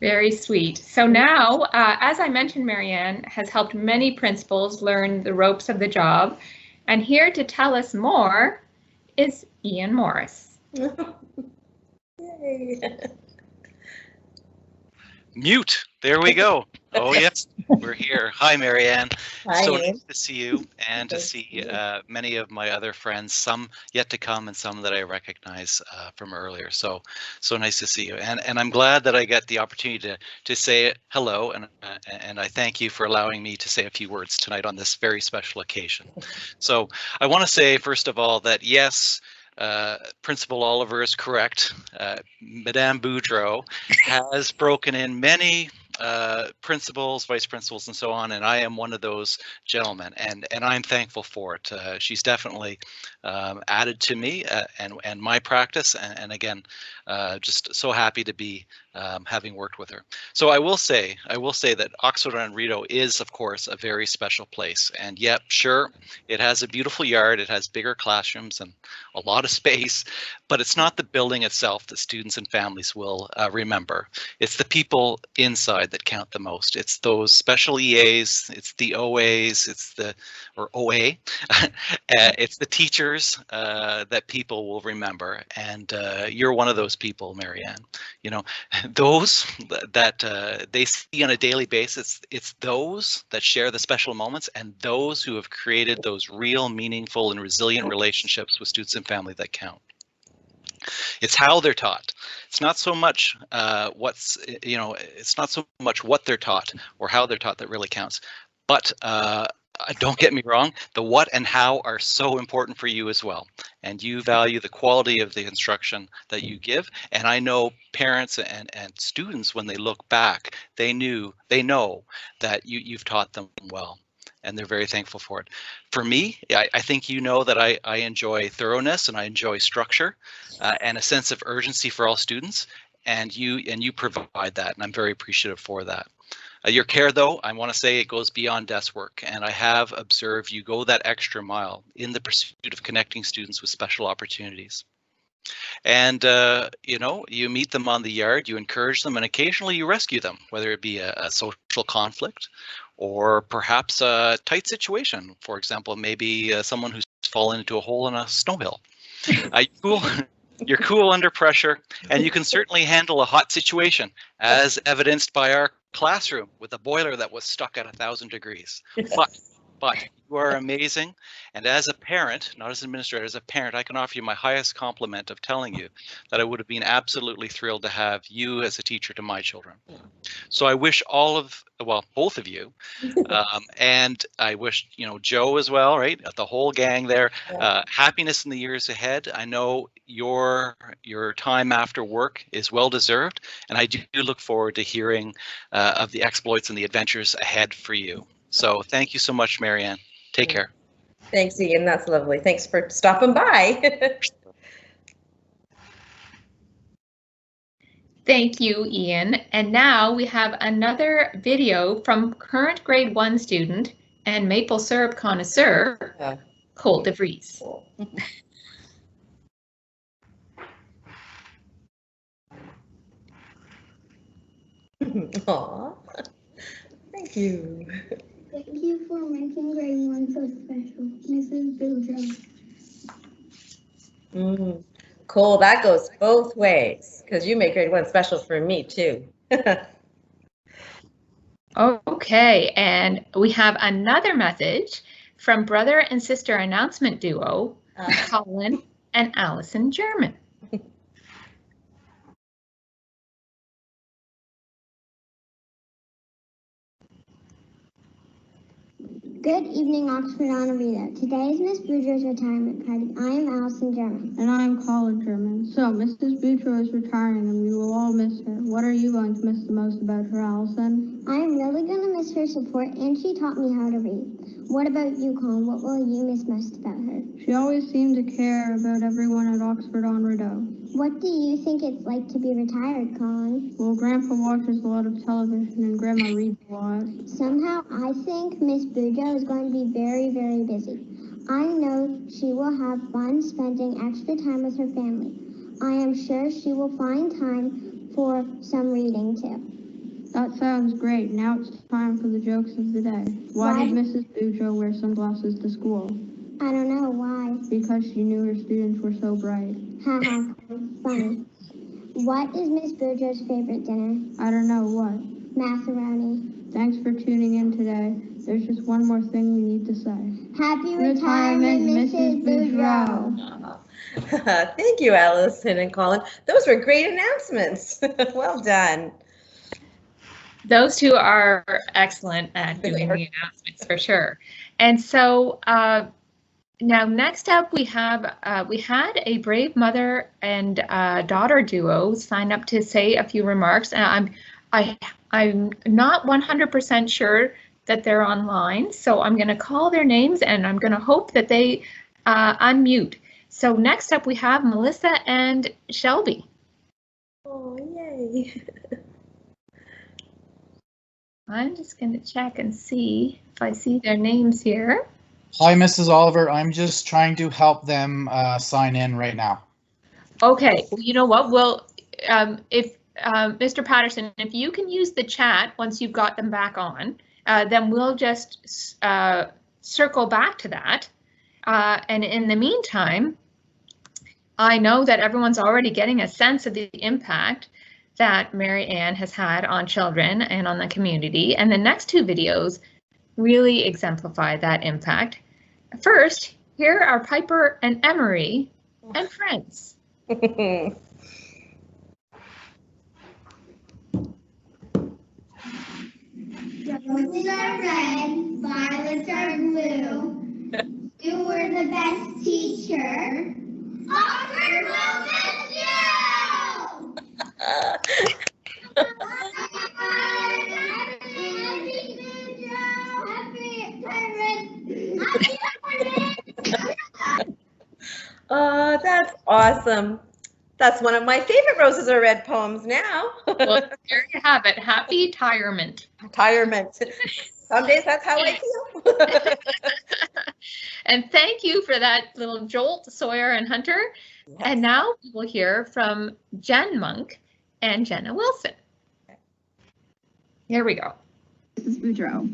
Very sweet. So now, as I mentioned, Marianne has helped many principals learn the ropes of the job. And here to tell us more is Ian Morris. Yay. Mute. There we go. Oh, yes, we're here. Hi, Marianne. Hi, So Ian. nice to see you and to see many of my other friends, some yet to come and some that I recognize from earlier. So nice to see you. And I'm glad that I get the opportunity to say hello. And I thank you for allowing me to say a few words tonight on this very special occasion. So I want to say, first of all, that yes, Principal Oliver is correct. Madame Boudreau has broken in many principals, vice principals, and so on, and I am one of those gentlemen, and I'm thankful for it. She's definitely added to me and my practice, and again, just so happy to be having worked with her. So I will say that Oxford on Rideau is, of course, a very special place, and yep, sure, it has a beautiful yard, it has bigger classrooms and a lot of space, but it's not the building itself that students and families will remember. It's the people inside that count the most. It's those special EAs, it's the OAs, it's the, or OA, it's the teachers that people will remember. And you're one of those people, Marianne. You know, those that they see on a daily basis, it's those that share the special moments and those who have created those real, meaningful, and resilient relationships with students and family that count. It's how they're taught. It's not so much it's not so much what they're taught or how they're taught that really counts. But don't get me wrong, the what and how are so important for you as well. And you value the quality of the instruction that you give. And I know parents and students, when they look back, they know that you've taught them well. And they're very thankful for it. For me, I think you know that I enjoy thoroughness and I enjoy structure and a sense of urgency for all students, and you provide that, and I'm very appreciative for that. Your care, though, I want to say it goes beyond desk work, and I have observed you go that extra mile in the pursuit of connecting students with special opportunities. And you know, you meet them on the yard, you encourage them, and occasionally you rescue them, whether it be a social conflict or perhaps a tight situation. For example, maybe someone who's fallen into a hole in a snow hill. You're cool under pressure, and you can certainly handle a hot situation, as evidenced by our classroom with a boiler that was stuck at 1,000 degrees. But you are amazing, and as a parent, not as an administrator, as a parent, I can offer you my highest compliment of telling you that I would have been absolutely thrilled to have you as a teacher to my children. So I wish both of you, and I wish, you know, Joe as well, right? The whole gang there, happiness in the years ahead. I know your time after work is well deserved, and I do look forward to hearing of the exploits and the adventures ahead for you. So thank you so much, Marianne. Take care. Thanks, Ian. That's lovely. Thanks for stopping by. Thank you, Ian. And now we have another video from current grade 1 student and maple syrup connoisseur, Cole DeVries. Cool. Aw, thank you. Thank you for making grade 1 so special, Mrs. Boudreau. Cool, that goes both ways, because you make grade 1 special for me too. Okay, and we have another message from brother and sister announcement duo, Colin and Allison German. Good evening, Oxford on Rideau. Today is Miss Boudreau's retirement party. I am Allison German. And I am Colin German. So, Mrs. Boudreau is retiring and we will all miss her. What are you going to miss the most about her, Allison? I am really going to miss her support, and she taught me how to read. What about you, Colin? What will you miss most about her? She always seemed to care about everyone at Oxford on Rideau. What do you think it's like to be retired, Colin? Well, Grandpa watches a lot of television and Grandma reads a lot. Somehow, I think Miss Boudreau is going to be very, very busy. I know she will have fun spending extra time with her family. I am sure she will find time for some reading, too. That sounds great. Now it's time for the jokes of the day. Why did Mrs. Boudreau wear sunglasses to school? I don't know why. Because she knew her students were so bright. Haha, funny. What is Miss Boudreau's favorite dinner? I don't know what. Macaroni. Thanks for tuning in today. There's just one more thing we need to say. Happy retirement, Mrs. Boudreau. Thank you, Allison and Colin. Those were great announcements. Well done. Those two are excellent at doing the announcements for sure. And so now next up we had a brave mother and daughter duo sign up to say a few remarks, and I'm not 100% sure that they're online, so I'm going to call their names and I'm going to hope that they unmute. So next up we have Melissa and Shelby. Oh, yay. I'm just going to check and see if I see their names here. Hi, Mrs. Oliver. I'm just trying to help them sign in right now. Okay, well, you know what? Well, if Mr. Patterson, if you can use the chat once you've got them back on, then we'll just circle back to that. And in the meantime, I know that everyone's already getting a sense of the impact that Mary Ann has had on children and on the community, and the next two videos really exemplify that impact. First, here are Piper and Emery and friends. Roses are red, violets are blue. You were the best teacher. Oxford will miss you! Oh, that's awesome. That's one of my favorite Roses Are Red poems now. Well, there you have it. Happy retirement. Retirement. Some days that's how I feel. And thank you for that little jolt, Sawyer and Hunter. Yes. And now we will hear from Jen Monk and Jenna Wilson. Here we go. Mrs. Boudreau.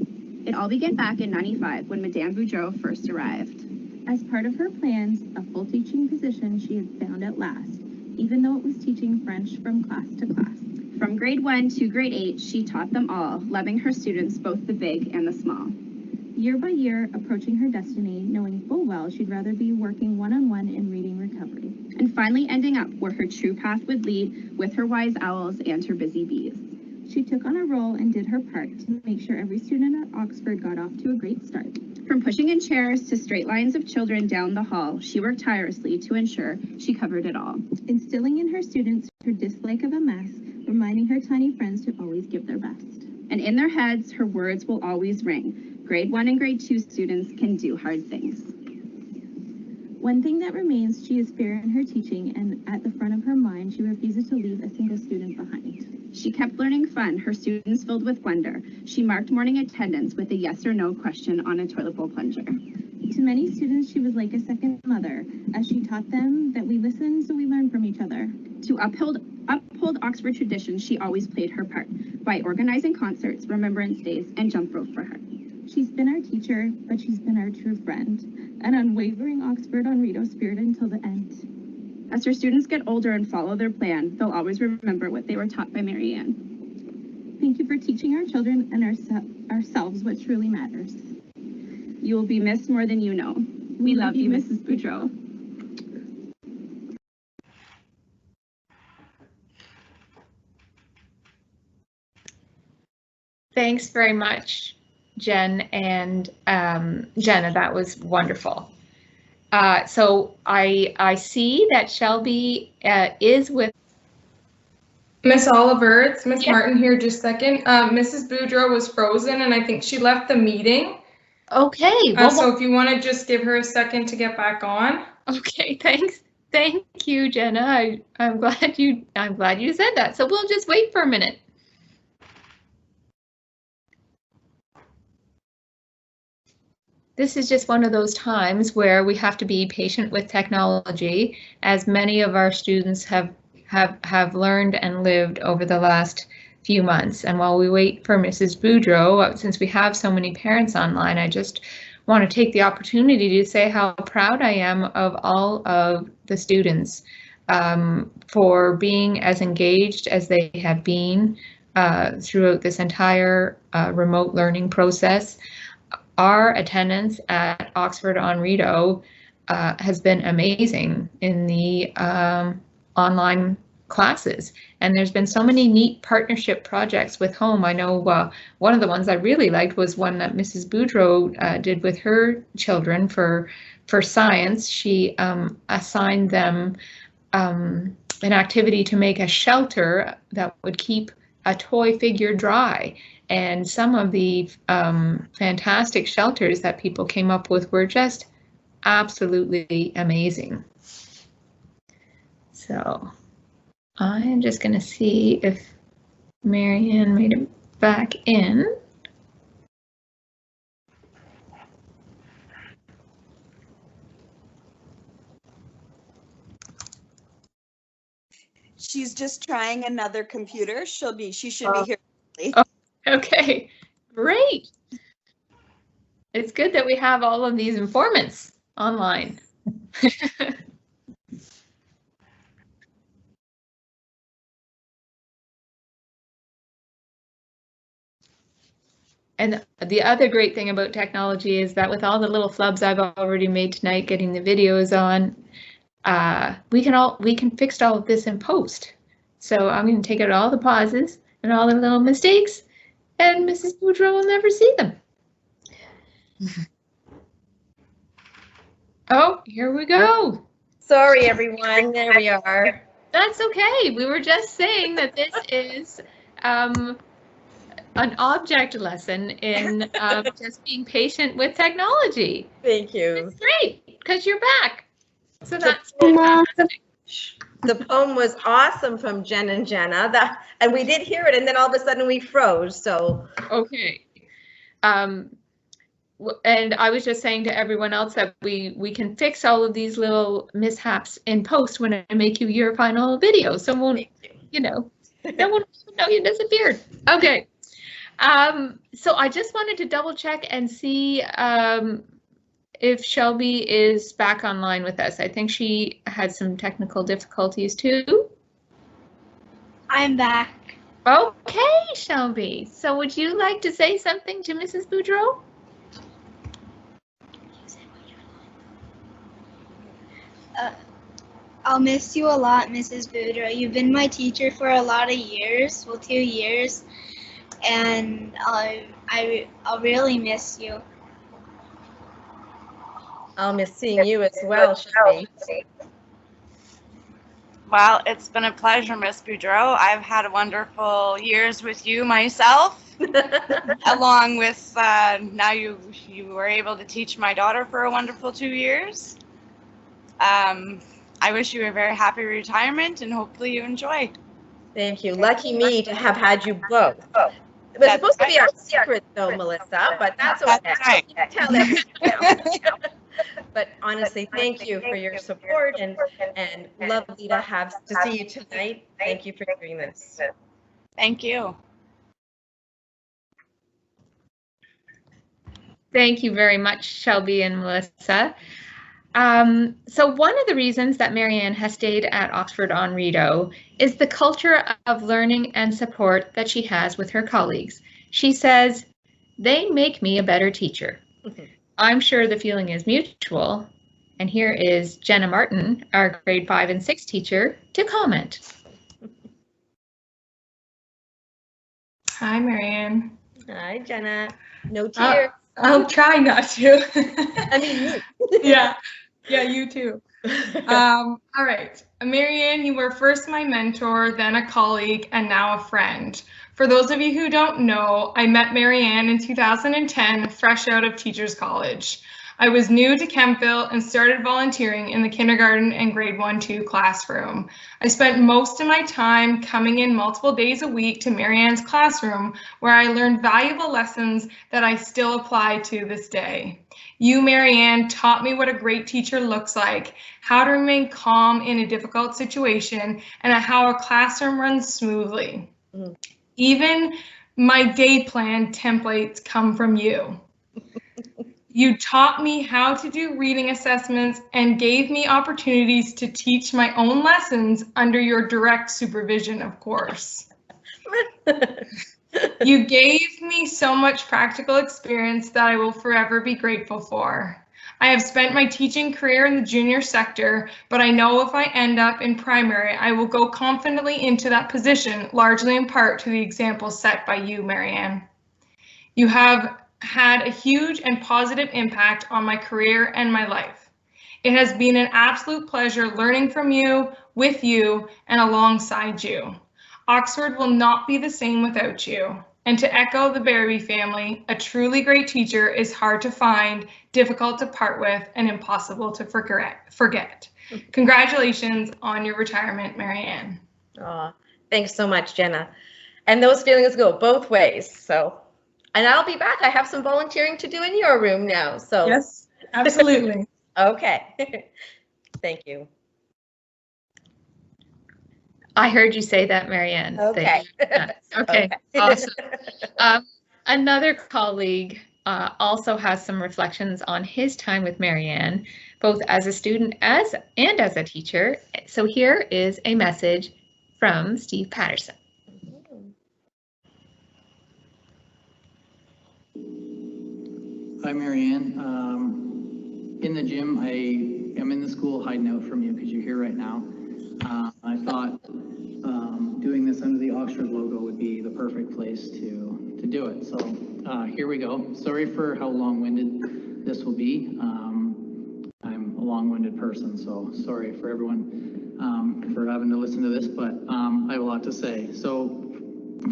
It all began back in '95 when Madame Boudreau first arrived. As part of her plans, a full teaching position she had found at last, even though it was teaching French from class to class. From grade 1 to grade 8, she taught them all, loving her students, both the big and the small. Year by year, approaching her destiny, knowing full well she'd rather be working one-on-one in reading recovery. And finally ending up where her true path would lead with her wise owls and her busy bees. She took on a role and did her part to make sure every student at Oxford got off to a great start. From pushing in chairs to straight lines of children down the hall, she worked tirelessly to ensure she covered it all. Instilling in her students her dislike of a mess, reminding her tiny friends to always give their best. And in their heads, her words will always ring. Grade 1 and grade 2 students can do hard things. One thing that remains, she is fair in her teaching, and at the front of her mind, she refuses to leave a single student behind. She kept learning fun, her students filled with wonder. She marked morning attendance with a yes or no question on a toilet bowl plunger. To many students, she was like a second mother, as she taught them that we listen so we learn from each other. To uphold Oxford traditions, she always played her part by organizing concerts, remembrance days, and jump rope for her. She's been our teacher, but she's been our true friend, an unwavering Oxford on Rito spirit until the end. As her students get older and follow their plan, they'll always remember what they were taught by Mary Ann. Thank you for teaching our children and ourselves what truly matters. You will be missed more than you know. We love you, Mrs. Boudreau. Thanks very much, Jen and Jenna. That was wonderful. So I see that Shelby is with Miss Oliver. It's Miss Martin here. Just a second. Mrs. Boudreau was frozen, and I think she left the meeting. Okay. So if you want to just give her a second to get back on. Okay. Thanks. Thank you, Jenna. I'm glad you said that. So we'll just wait for a minute. This is just one of those times where we have to be patient with technology, as many of our students have learned and lived over the last few months. And while we wait for Mrs. Boudreau, since we have so many parents online, I just want to take the opportunity to say how proud I am of all of the students for being as engaged as they have been throughout this entire remote learning process. Our attendance at Oxford on Rideau has been amazing in the online classes, and there's been so many neat partnership projects with home. I know one of the ones I really liked was one that Mrs. Boudreau did with her children for science. She assigned them an activity to make a shelter that would keep a toy figure dry, and some of the fantastic shelters that people came up with were just absolutely amazing. So I'm just going to see if Marianne made it back in. She's just trying another computer. She should be here. Oh, okay, great. It's good that we have all of these informants online. And the other great thing about technology is that with all the little flubs I've already made tonight, getting the videos on, we can fix all of this in post. So I'm going to take out all the pauses and all the little mistakes, and Mrs. Boudreau will never see them. Oh, here we go. Sorry, everyone. There we are. That's okay. We were just saying that this is an object lesson in just being patient with technology. Thank you. It's great because you're back. So that's fantastic. The poem was awesome from Jen and Jenna, and we did hear it, and then all of a sudden we froze. So okay. And I was just saying to everyone else that we can fix all of these little mishaps in post when I make you your final video. So won't no one will know you disappeared. Okay. So I just wanted to double check and see if Shelby is back online with us. I think she had some technical difficulties too. I'm back. Okay, Shelby. So would you like to say something to Mrs. Boudreau? I'll miss you a lot, Mrs. Boudreau. You've been my teacher for a lot of years, well, 2 years, and I'll really miss you. I'll miss seeing you as well, Shelby. Well, it's been a pleasure, Miss Boudreau. I've had wonderful years with you myself, along with now you were able to teach my daughter for a wonderful 2 years. I wish you a very happy retirement, and hopefully you enjoy. Thank you. Lucky me to have had you both. It was supposed to be our secret, though, Melissa, but that's okay. That's right. You can tell everything else. But honestly, thank you for your support, and lovely to see you tonight. Thank you for doing this. Thank you. Thank you very much, Shelby and Melissa. So one of the reasons that Marianne has stayed at Oxford on Rideau is the culture of learning and support that she has with her colleagues. She says, "They make me a better teacher." I'm sure the feeling is mutual. And here is Jenna Martin, our grade 5 and 6 teacher, to comment. Hi, Marianne. Hi, Jenna. No tears. I'll try not to. I mean, me. Yeah, you too. All right. Marianne, you were first my mentor, then a colleague, and now a friend. For those of you who don't know, I met Marianne in 2010, fresh out of Teachers College. I was new to Kempville and started volunteering in the kindergarten and grade 1-2 classroom. I spent most of my time coming in multiple days a week to Marianne's classroom, where I learned valuable lessons that I still apply to this day. You, Marianne, taught me what a great teacher looks like, how to remain calm in a difficult situation, and how a classroom runs smoothly. Even my day plan templates come from you. You taught me how to do reading assessments and gave me opportunities to teach my own lessons under your direct supervision, of course. You gave me so much practical experience that I will forever be grateful for. I have spent my teaching career in the junior sector, but I know if I end up in primary, I will go confidently into that position, largely in part to the example set by you, Marianne. You have had a huge and positive impact on my career and my life. It has been an absolute pleasure learning from you, with you, and alongside you. Oxford will not be the same without you. And to echo the Barrowby family, a truly great teacher is hard to find, difficult to part with, and impossible to forget. Congratulations on your retirement, Marianne. Aw, thanks so much, Jenna. And those feelings go both ways. So, and I'll be back. I have some volunteering to do in your room now. So yes, absolutely. Okay. Thank you. I heard you say that, Marianne. Okay. Okay, awesome. Another colleague also has some reflections on his time with Marianne, both as a student and as a teacher. So here is a message from Steve Patterson. Hi, Marianne. In the gym, I am in the school hiding out from you because you're here right now. I thought doing this under the Oxford logo would be the perfect place to do it. So here we go. Sorry for how long-winded this will be. I'm a long-winded person, so sorry for everyone for having to listen to this, but I have a lot to say. So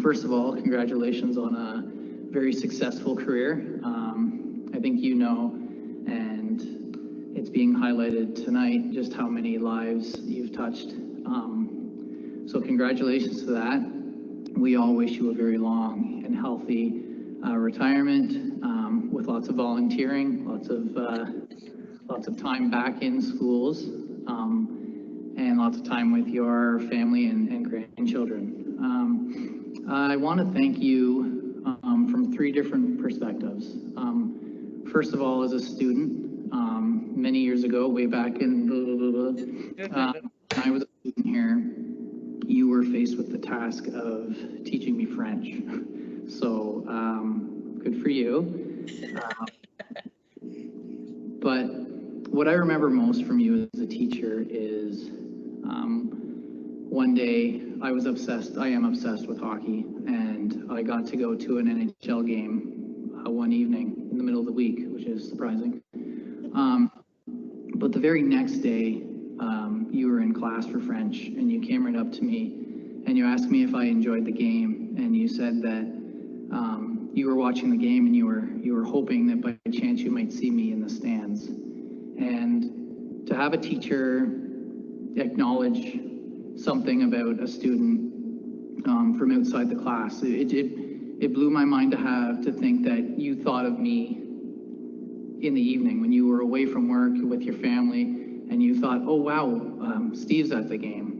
first of all, congratulations on a very successful career. I think you know, and it's being highlighted tonight, just how many lives you've touched. So congratulations to that. We all wish you a very long and healthy retirement with lots of volunteering, lots of time back in schools, and lots of time with your family and grandchildren. I want to thank you from 3 different perspectives. First of all, as a student, many years ago, way back in when I was a student here, you were faced with the task of teaching me French. So good for you. But what I remember most from you as a teacher is one day I am obsessed with hockey, and I got to go to an NHL game one evening in the middle of the week, which is surprising. But the very next day, you were in class for French, and you came right up to me and you asked me if I enjoyed the game, and you said that you were watching the game and you were hoping that by chance you might see me in the stands. And to have a teacher acknowledge something about a student from outside the class, it blew my mind to think that you thought of me in the evening when you were away from work with your family, and you thought, oh wow, Steve's at the game.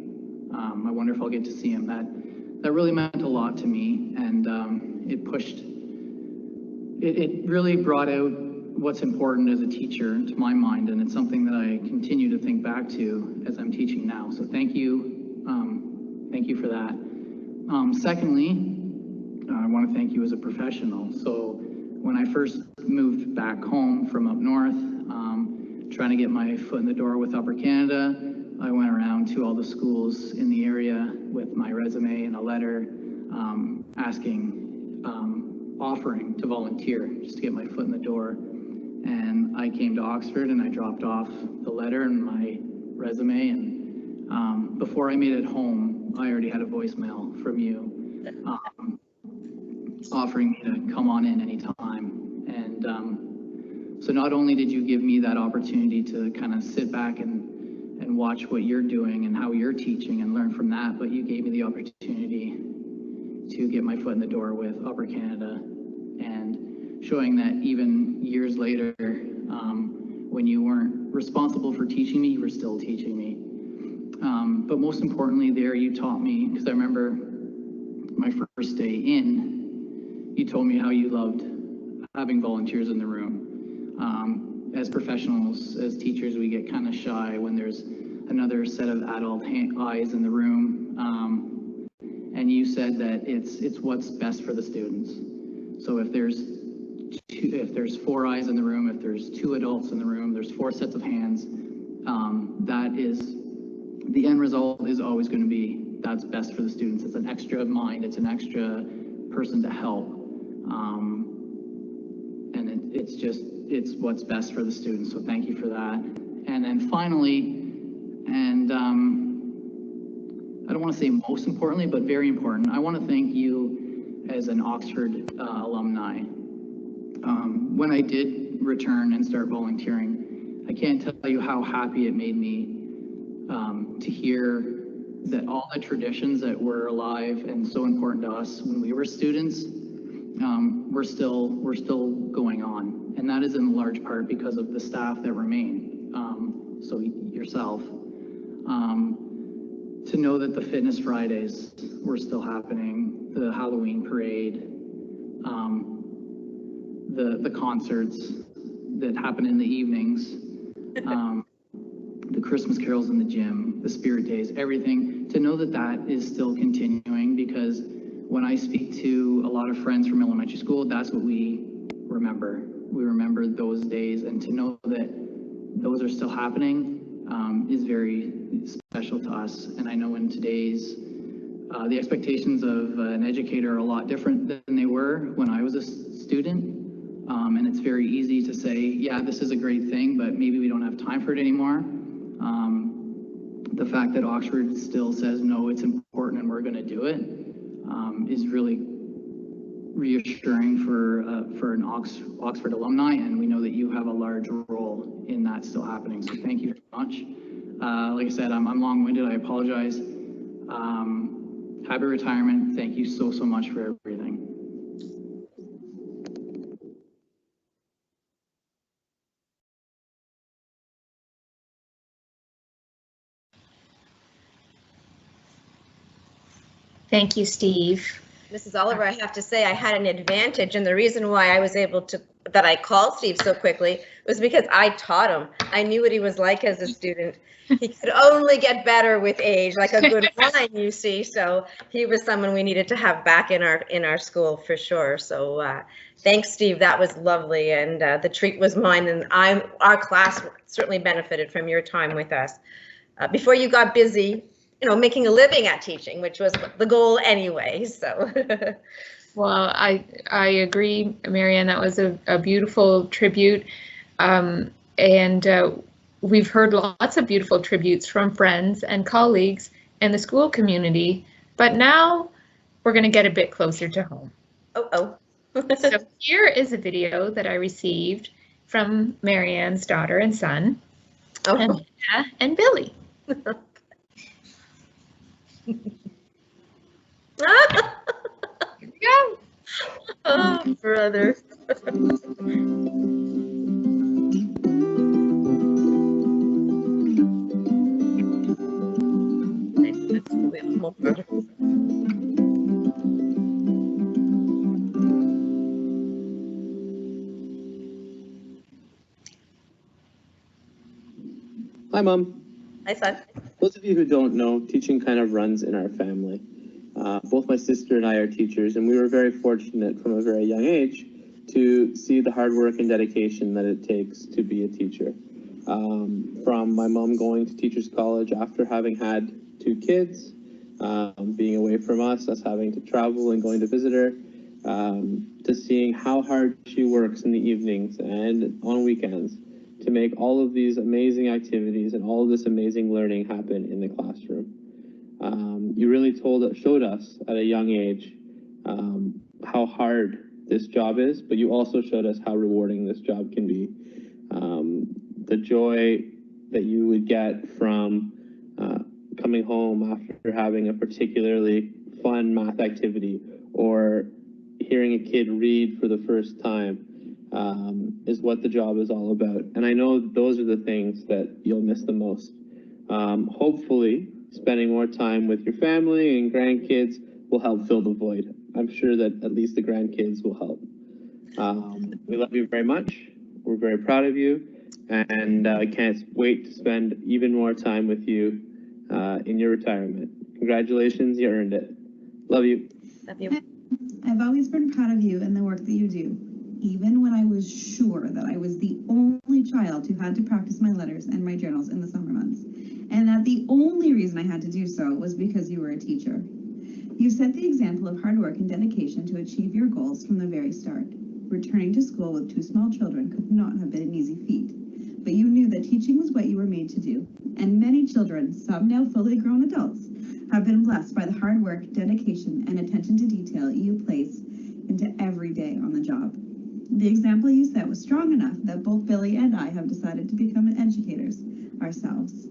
I wonder if I'll get to see him. That really meant a lot to me, and it really brought out what's important as a teacher to my mind, and it's something that I continue to think back to as I'm teaching now. So thank you for that. Secondly, I want to thank you as a professional. So when I first moved back home from up north, trying to get my foot in the door with Upper Canada, I went around to all the schools in the area with my resume and a letter offering to volunteer just to get my foot in the door. And I came to Oxford and I dropped off the letter and my resume, and before I made it home, I already had a voicemail from you offering me to come on in anytime. And so not only did you give me that opportunity to kind of sit back and watch what you're doing and how you're teaching and learn from that, but you gave me the opportunity to get my foot in the door with Upper Canada, and showing that even years later, when you weren't responsible for teaching me, you were still teaching me. But most importantly there, you taught me, because I remember my first day in, you told me how you loved having volunteers in the room. As professionals, as teachers, we get kind of shy when there's another set of adult eyes in the room. And you said that it's what's best for the students. So if there's 4 eyes in the room, if there's 2 adults in the room, there's 4 sets of hands, that is, the end result is always going to be that's best for the students. It's an extra mind, it's an extra person to help. And it's what's best for the students. So thank you for that. And then finally, and I don't want to say most importantly, but very important, I want to thank you as an Oxford alumni. When I did return and start volunteering, I can't tell you how happy it made me to hear that all the traditions that were alive and so important to us when we were students, we're still going on. And that is in large part because of the staff that remain. So yourself, to know that the Fitness Fridays were still happening, the Halloween parade, the concerts that happen in the evenings, the Christmas carols in the gym, the Spirit Days, everything, to know that that is still continuing, because when I speak to a lot of friends from elementary school, that's what we remember. We remember those days, and to know that those are still happening is very special to us. And I know in today's, the expectations of an educator are a lot different than they were when I was a student. And it's very easy to say, yeah, this is a great thing, but maybe we don't have time for it anymore. The fact that Oxford still says, no, it's important and we're going to do it, is really reassuring for an Oxford alumni, and we know that you have a large role in that still happening. So thank you very much. Like I said, I'm long-winded. I apologize. Happy retirement. Thank you so much for everything. Thank you, Steve. Mrs. Oliver, I have to say I had an advantage, and the reason why I was able to, that I called Steve so quickly, was because I taught him. I knew what he was like as a student. He could only get better with age, like a good wine, you see. So he was someone we needed to have back in our school for sure. So thanks, Steve. That was lovely, and the treat was mine. And our class certainly benefited from your time with us before you got busy, making a living at teaching, which was the goal anyway. So. Well, I agree, Marianne. That was a beautiful tribute, and we've heard lots of beautiful tributes from friends and colleagues in the school community. But now we're going to get a bit closer to home. So here is a video that I received from Marianne's daughter and son, Amanda and Billy. Here we go. Oh, brother. Hi, Mom. Hi, son. Those of you who don't know, teaching kind of runs in our family. Both my sister and I are teachers, and we were very fortunate from a very young age to see the hard work and dedication that it takes to be a teacher. From my mom going to teachers college after having had 2 kids, being away from us having to travel and going to visit her, to seeing how hard she works in the evenings and on weekends to make all of these amazing activities and all of this amazing learning happen in the classroom. You really showed us at a young age how hard this job is, but you also showed us how rewarding this job can be. The joy that you would get from coming home after having a particularly fun math activity, or hearing a kid read for the first time, is what the job is all about. And I know those are the things that you'll miss the most. Hopefully, spending more time with your family and grandkids will help fill the void. I'm sure that at least the grandkids will help. We love you very much. We're very proud of you, and I can't wait to spend even more time with you in your retirement. Congratulations, you earned it. Love you. Love you. I've always been proud of you and the work that you do, even when I was sure that I was the only child who had to practice my letters and my journals in the summer months, and that the only reason I had to do so was because you were a teacher. You've set the example of hard work and dedication to achieve your goals from the very start. Returning to school with 2 small children could not have been an easy feat, but you knew that teaching was what you were made to do, and many children, some now fully grown adults, have been blessed by the hard work, dedication, and attention to detail you place into every day on the job. The example you set was strong enough that both Billy and I have decided to become educators ourselves.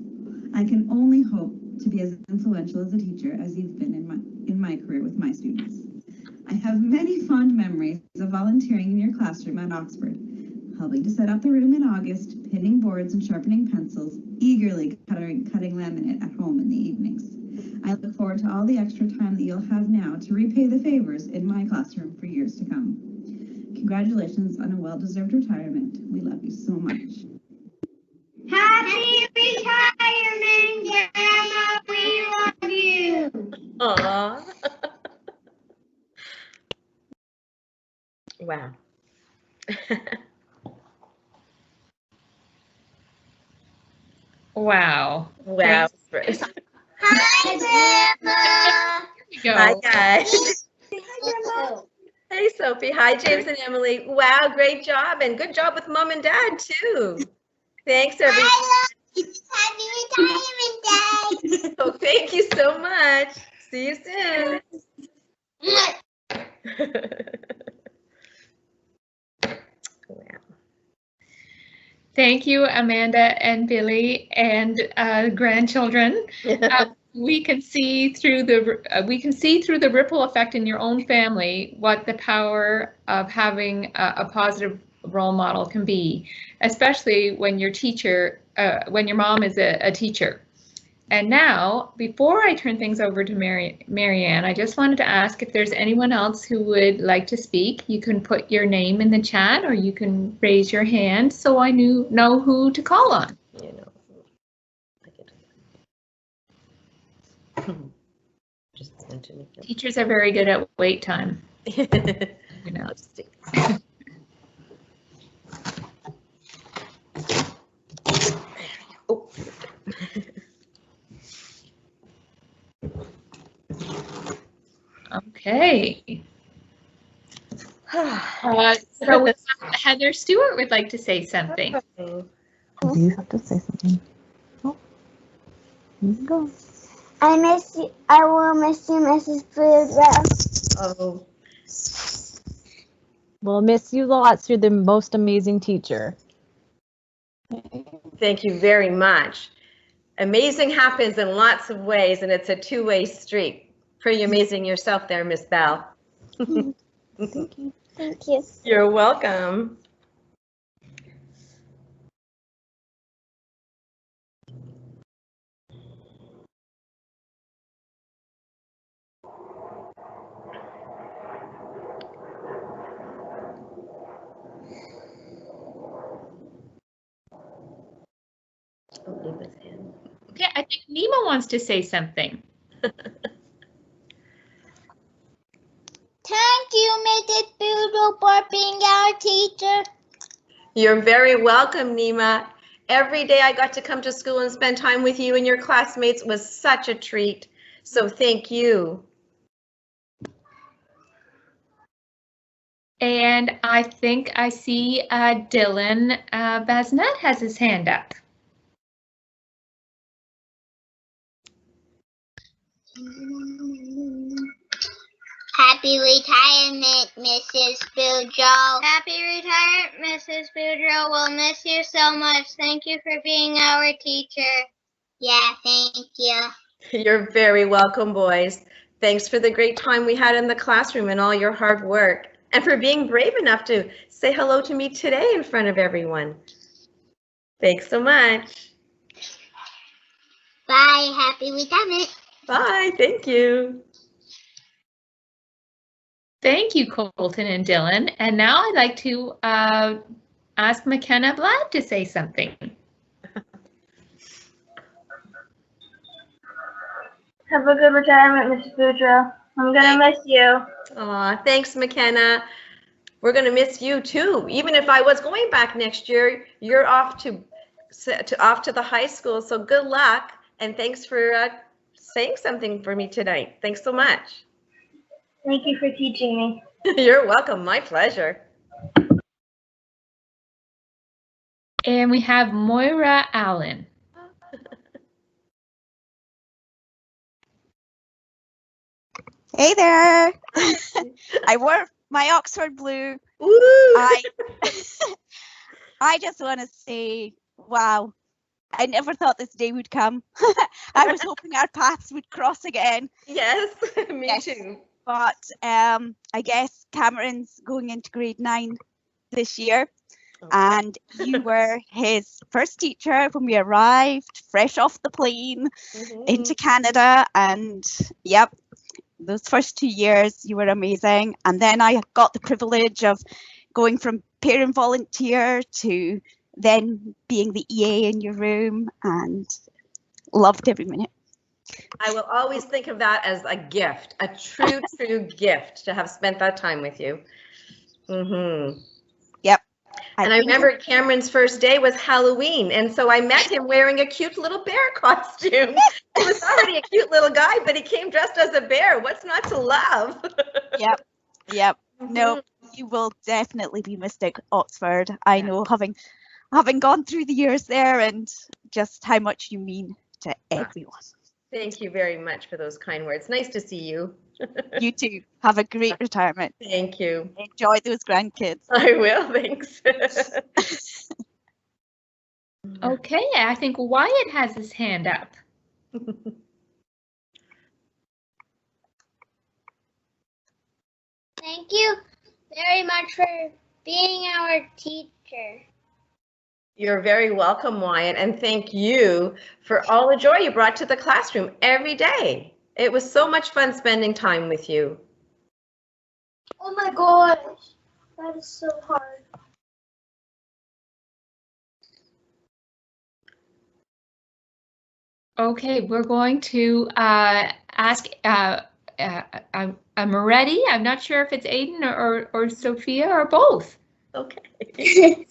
I can only hope to be as influential as a teacher as you've been in my career with my students. I have many fond memories of volunteering in your classroom at Oxford, helping to set up the room in August, pinning boards and sharpening pencils, eagerly cutting laminate at home in the evenings. I look forward to all the extra time that you'll have now to repay the favors in my classroom for years to come. Congratulations on a well-deserved retirement. We love you so much. Happy retirement, Grandma. We love you. Aww. Wow. Wow. Wow. Hi, Grandma. Hi, guys. Hey, Sophie. Hi, James and Emily. Wow, great job. And good job with Mom and Dad, too. Thanks, everyone. Happy retirement day. Oh, thank you so much. See you soon. Thank you, Amanda and Billy and grandchildren. We can see through the ripple effect in your own family what the power of having a positive role model can be, especially when your mom is a teacher. And now, before I turn things over to Marianne, I just wanted to ask if there's anyone else who would like to speak. You can put your name in the chat, or you can raise your hand so I know who to call on. You know, just mentioning. Teachers are very good at wait time. You know. Oh. Okay. So Heather Stewart would like to say something. Do you have to say something? Oh, you can go. I miss you. I will miss you, Mrs. Boudreau. Oh. We'll miss you lots. You're the most amazing teacher. Thank you very much. Amazing happens in lots of ways, and it's a two-way street. Pretty amazing yourself there, Miss Bell. Thank you. Thank you. You're welcome. Okay, I think Nima wants to say something. Thank you, Mrs. Boudreau, for being our teacher. You're very welcome, Nima. Every day I got to come to school and spend time with you and your classmates was such a treat. So thank you. And I think I see Dylan Basnet has his hand up. Happy retirement, Mrs. Boudreau. Happy retirement, Mrs. Boudreau. We'll miss you so much. Thank you for being our teacher. Yeah, thank you. You're very welcome, boys. Thanks for the great time we had in the classroom and all your hard work, and for being brave enough to say hello to me today in front of everyone. Thanks so much. Bye. Happy retirement. Bye. Thank you. Thank you, Colton and Dylan. And now I'd like to ask McKenna Blatt to say something. Have a good retirement, Mrs. Boudreau. I'm gonna miss you. Aw, thanks, McKenna. We're gonna miss you too. Even if I was going back next year, you're off to the high school. So good luck, and thanks for saying something for me tonight. Thanks so much. Thank you for teaching me. You're welcome. My pleasure. And we have Moira Allen. Hey there. I wore my Oxford blue. I just want to say, wow, I never thought this day would come. I was hoping our paths would cross again. Yes, me too. But I guess Cameron's going into grade 9 this year. And you were his first teacher when we arrived, fresh off the plane into Canada. And yep, those first 2 years, you were amazing. And then I got the privilege of going from parent volunteer to then being the EA in your room, and loved every minute. I will always think of that as a gift, a true, true gift to have spent that time with you. Yep. And I remember Cameron's first day was Halloween, and so I met him wearing a cute little bear costume. He was already a cute little guy, but he came dressed as a bear. What's not to love? Yep. No, you will definitely be missed at Oxford. I know, having gone through the years there, and just how much you mean to everyone. Thank you very much for those kind words. Nice to see you. You too. Have a great retirement. Thank you. Enjoy those grandkids. I will, thanks. Okay, I think Wyatt has his hand up. Thank you very much for being our teacher. You're very welcome, Wyatt, and thank you for all the joy you brought to the classroom every day. It was so much fun spending time with you. Oh my gosh, that is so hard. Okay, we're going to ask Moretti. I'm not sure if it's Aiden or Sophia or both. Okay.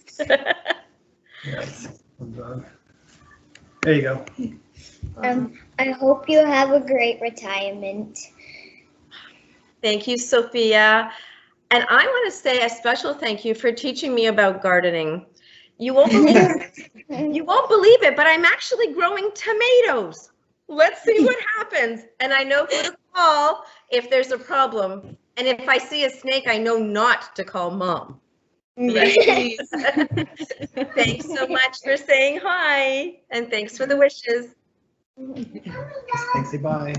Yes. There you go. I hope you have a great retirement. Thank you, Sophia. And I want to say a special thank you for teaching me about gardening. You won't believe it, but I'm actually growing tomatoes. Let's see what happens. And I know who to call if there's a problem. And if I see a snake, I know not to call Mom. Right? Thanks so much for saying hi, and thanks for the wishes. Thanks, say bye.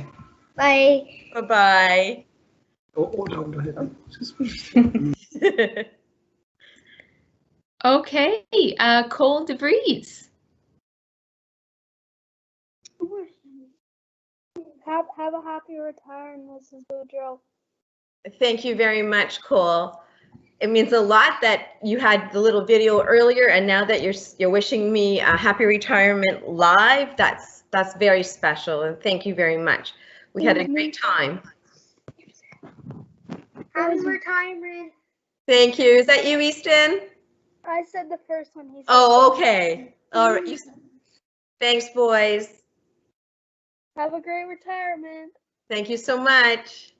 Bye. Bye-bye. Oh, no. Okay, Cole DeVries. Have a happy retirement, Mrs. Boudreau. Thank you very much, Cole. It means a lot that you had the little video earlier, and now that you're wishing me a happy retirement live, that's very special, and thank you very much. We had a great time. Happy retirement. Thank you. Is that you, Easton? I said the first one. He said Oh, okay. All right. Thanks, boys. Have a great retirement. Thank you so much.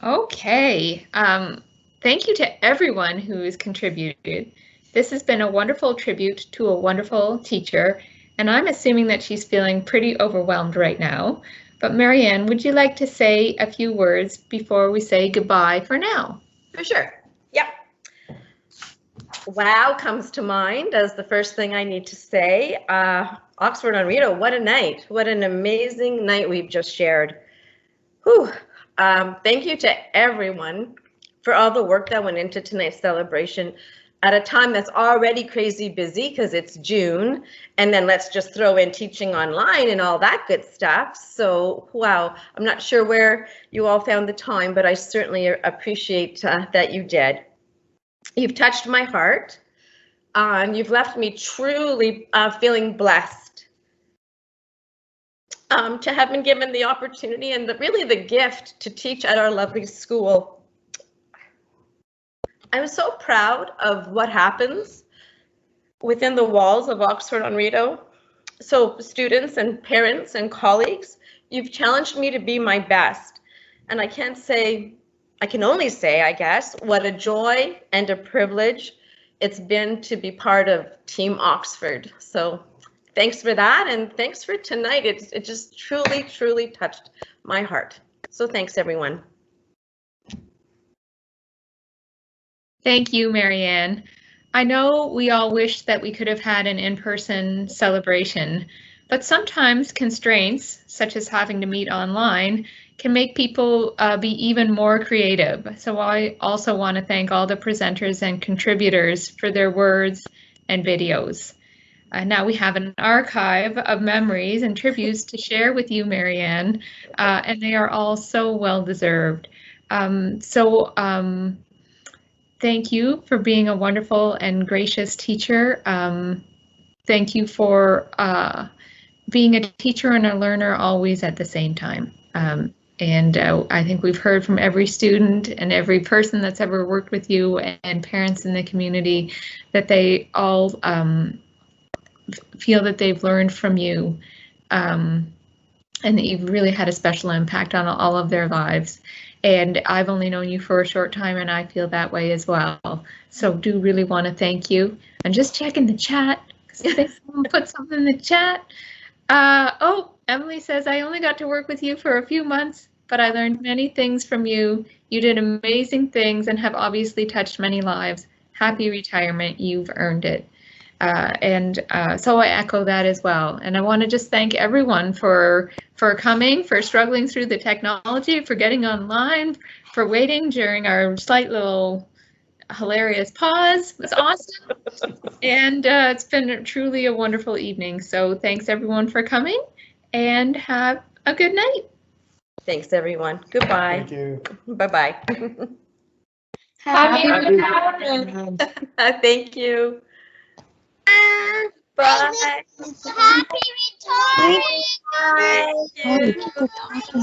Okay, thank you to everyone who has contributed. This has been a wonderful tribute to a wonderful teacher, and I'm assuming that she's feeling pretty overwhelmed right now. But Marianne, would you like to say a few words before we say goodbye for now? For sure. Yep. Wow comes to mind as the first thing I need to say. Oxford on Rideau, what a night. What an amazing night we've just shared. Whew. Thank you to everyone for all the work that went into tonight's celebration. at a time that's already crazy busy because it's June, and then let's just throw in teaching online and all that good stuff. So, wow, I'm not sure where you all found the time, but I certainly appreciate that you did. You've touched my heart, and you've left me truly feeling blessed to have been given the opportunity and really the gift to teach at our lovely school. I'm so proud of what happens within the walls of Oxford on Rideau. So students and parents and colleagues, you've challenged me to be my best. And I can only say, I guess, what a joy and a privilege it's been to be part of Team Oxford. So thanks for that, and thanks for tonight. It just truly, truly touched my heart. So thanks, everyone. Thank you, Marianne. I know we all wish that we could have had an in-person celebration, but sometimes constraints, such as having to meet online, can make people be even more creative. So I also want to thank all the presenters and contributors for their words and videos. Now we have an archive of memories and tributes to share with you, Marianne, and they are all so well deserved. Thank you for being a wonderful and gracious teacher. Thank you for being a teacher and a learner always at the same time. I think we've heard from every student and every person that's ever worked with you and parents in the community that they all feel that they've learned from you and that you've really had a special impact on all of their lives. And I've only known you for a short time, and I feel that way as well. So do really want to thank you. And just checking the chat, because someone put something in the chat. Oh, Emily says, I only got to work with you for a few months, but I learned many things from you. You did amazing things and have obviously touched many lives. Happy retirement, you've earned it. So I echo that as well. And I want to just thank everyone for coming, for struggling through the technology, for getting online, for waiting during our slight little hilarious pause. It was awesome. And it's been truly a wonderful evening. So thanks everyone for coming, and have a good night. Thanks everyone. Goodbye. Thank you. Bye-bye. Happy retirement. Thank you. Bye. Happy retirement. Oh, people talking.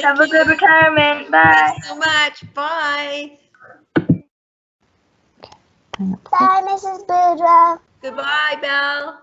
Have a good retirement. Bye. Thanks so much. Bye. Bye, Mrs. Boudreau. Goodbye, Belle.